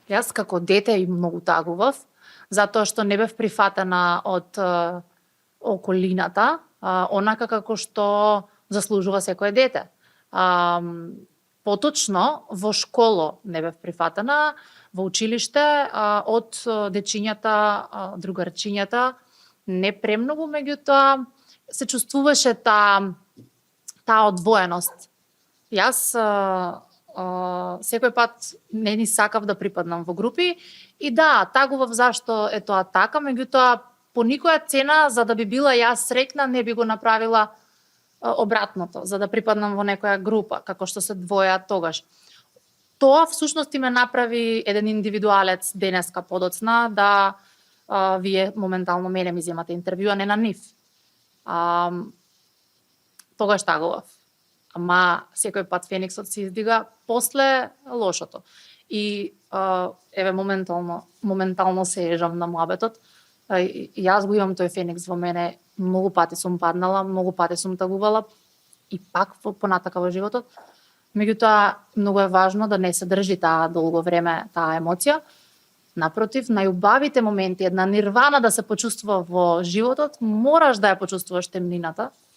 Јас како дете и многу тагував, затоа што не бев прифатена од околината, онака како што заслужува секое дете. Поточно во школо не бев прифатена, во училиште од дечињата, другарчињата, не премногу, меѓутоа се чувствуваше таа одвоеност. Јас секој пат не ни сакав да припаднам во групи и да, тагував зашто е тоа така, меѓутоа по никоја цена за да би била јас среќна не би го направила обратното, за да припаднам во некоја група, како што се двоја тогаш. Тоа всушност и ме направи еден индивидуалец денеска подоцна да вие моментално мене ми земате интервју, а не на нив. Тогаш тагував. Ама секој пат фениксот се издига после лошото. И еве моментално се ежам на муабетот. Јас го имам тој феникс во мене, многу пати сум паднала, многу пати сум тагувала и пак понатака во животот. Меѓутоа, многу е важно да не се држи таа долго време таа емоција. Напротив, најубавите моменти, една нирвана да се почувствува во животот, мораш да ја почувствуваш темнината,